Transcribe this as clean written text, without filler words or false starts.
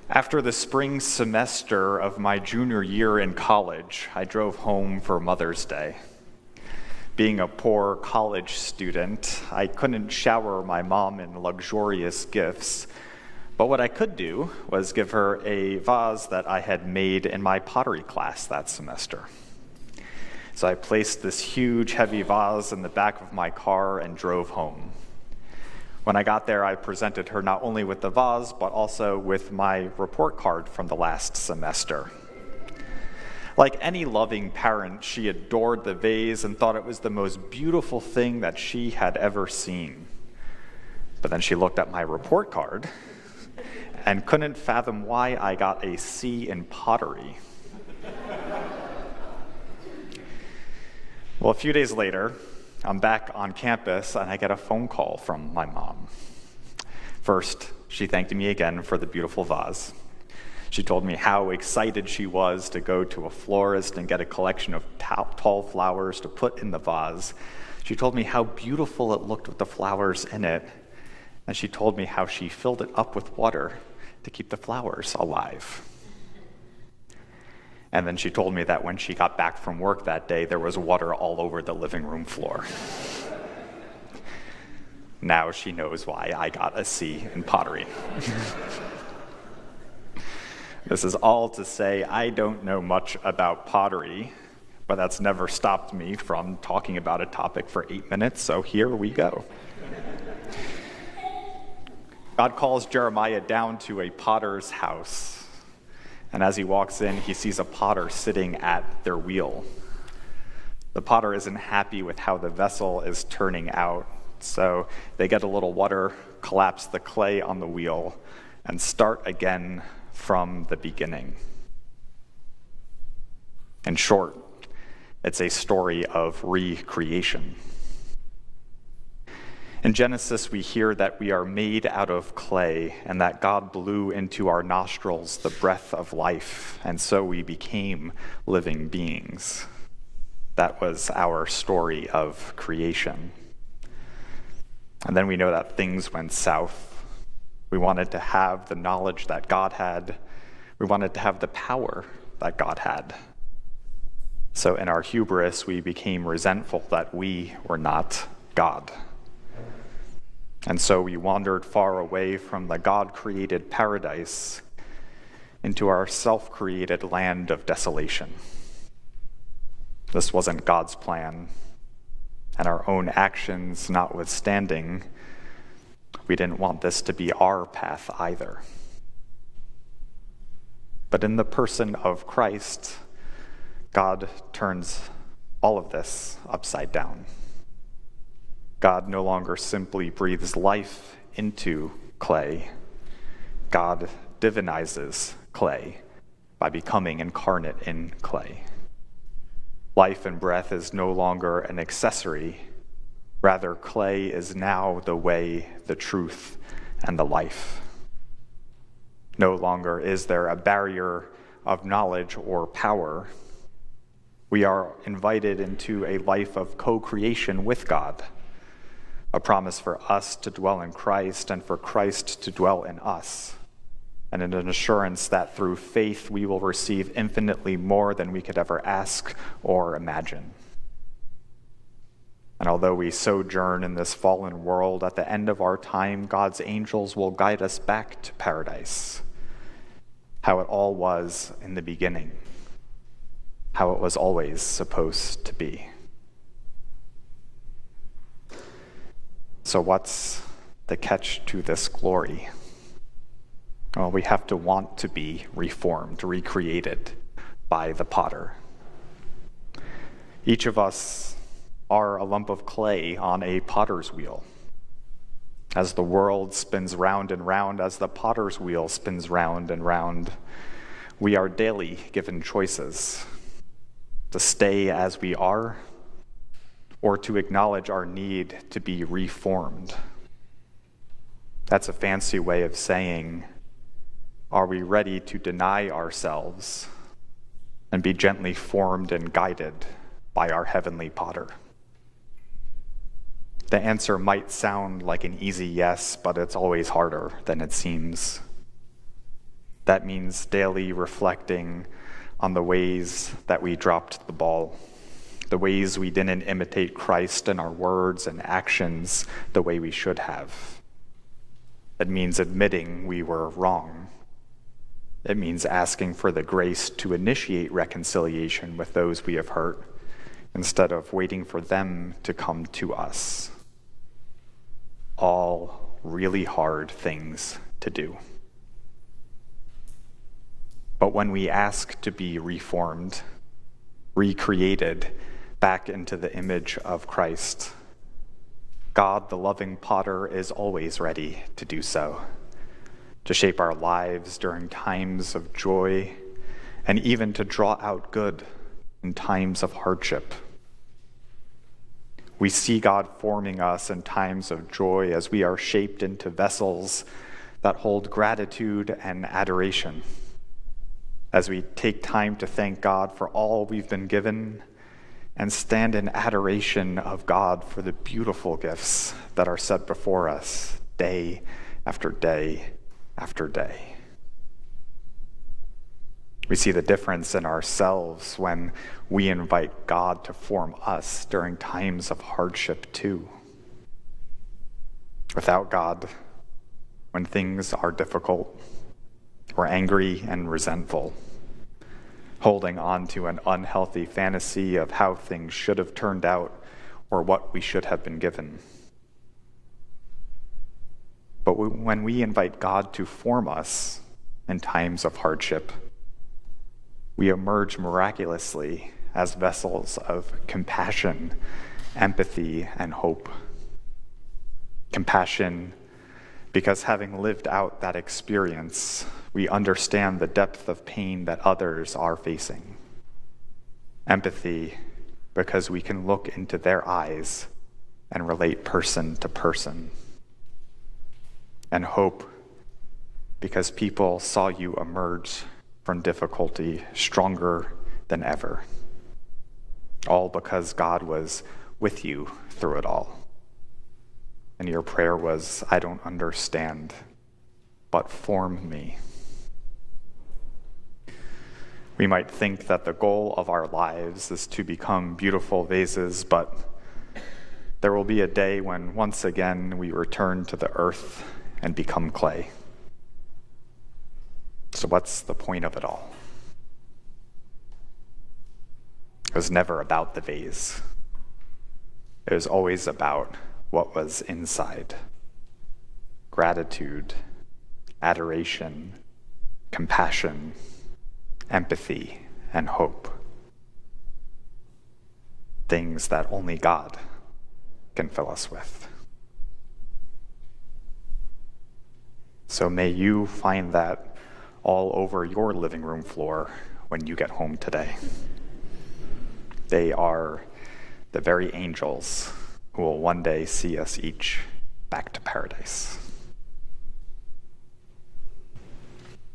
After the spring semester of my junior year in college, I drove home for Mother's Day. Being a poor college student, I couldn't shower my mom in luxurious gifts, but what I could do was give her a vase that I had made in my pottery class that semester. So I placed this huge, heavy vase in the back of my car and drove home. When I got there, I presented her not only with the vase, but also with my report card from the last semester. Like any loving parent, she adored the vase and thought it was the most beautiful thing that she had ever seen. But then she looked at my report card and couldn't fathom why I got a C in pottery. Well, a few days later, I'm back on campus and I get a phone call from my mom. First, she thanked me again for the beautiful vase. She told me how excited she was to go to a florist and get a collection of tall flowers to put in the vase. She told me how beautiful it looked with the flowers in it. And she told me how she filled it up with water to keep the flowers alive. And then she told me that when she got back from work that day, there was water all over the living room floor. Now she knows why I got a C in pottery. This is all to say I don't know much about pottery, but that's never stopped me from talking about a topic for 8 minutes, so here we go. God calls Jeremiah down to a potter's house. And as he walks in, he sees a potter sitting at their wheel. The potter isn't happy with how the vessel is turning out, so they get a little water, collapse the clay on the wheel, and start again from the beginning. In short, it's a story of recreation. In Genesis, we hear that we are made out of clay and that God blew into our nostrils the breath of life, and so we became living beings. That was our story of creation. And then we know that things went south. We wanted to have the knowledge that God had. We wanted to have the power that God had. So in our hubris, we became resentful that we were not God. And so we wandered far away from the God-created paradise into our self-created land of desolation. This wasn't God's plan, and our own actions notwithstanding, we didn't want this to be our path either. But in the person of Christ, God turns all of this upside down. God no longer simply breathes life into clay. God divinizes clay by becoming incarnate in clay. Life and breath is no longer an accessory. Rather, clay is now the way, the truth, and the life. No longer is there a barrier of knowledge or power. We are invited into a life of co-creation with God, a promise for us to dwell in Christ and for Christ to dwell in us, and an assurance that through faith we will receive infinitely more than we could ever ask or imagine. And although we sojourn in this fallen world, at the end of our time, God's angels will guide us back to paradise, how it all was in the beginning, how it was always supposed to be. So what's the catch to this glory? Well, we have to want to be reformed, recreated by the potter. Each of us are a lump of clay on a potter's wheel. As the world spins round and round, as the potter's wheel spins round and round, we are daily given choices to stay as we are, or to acknowledge our need to be reformed. That's a fancy way of saying, are we ready to deny ourselves and be gently formed and guided by our heavenly potter? The answer might sound like an easy yes, but it's always harder than it seems. That means daily reflecting on the ways that we dropped the ball, the ways we didn't imitate Christ in our words and actions the way we should have. It means admitting we were wrong. It means asking for the grace to initiate reconciliation with those we have hurt instead of waiting for them to come to us. All really hard things to do. But when we ask to be reformed, recreated back into the image of Christ, God, the loving potter, is always ready to do so, to shape our lives during times of joy, and even to draw out good in times of hardship. We see God forming us in times of joy as we are shaped into vessels that hold gratitude and adoration, as we take time to thank God for all we've been given and stand in adoration of God for the beautiful gifts that are set before us day after day after day. We see the difference in ourselves when we invite God to form us during times of hardship too. Without God, when things are difficult, we're angry and resentful, holding on to an unhealthy fantasy of how things should have turned out or what we should have been given. But when we invite God to form us in times of hardship, we emerge miraculously as vessels of compassion, empathy, and hope. Compassion, because having lived out that experience, we understand the depth of pain that others are facing. Empathy, because we can look into their eyes and relate person to person. And hope, because people saw you emerge from difficulty stronger than ever. All because God was with you through it all. And your prayer was, I don't understand, but form me. We might think that the goal of our lives is to become beautiful vases, but there will be a day when once again we return to the earth and become clay. So what's the point of it all? It was never about the vase. It was always about what was inside. Gratitude, adoration, compassion, empathy, and hope. Things that only God can fill us with. So may you find that all over your living room floor when you get home today. They are the very angels who will one day see us each back to paradise.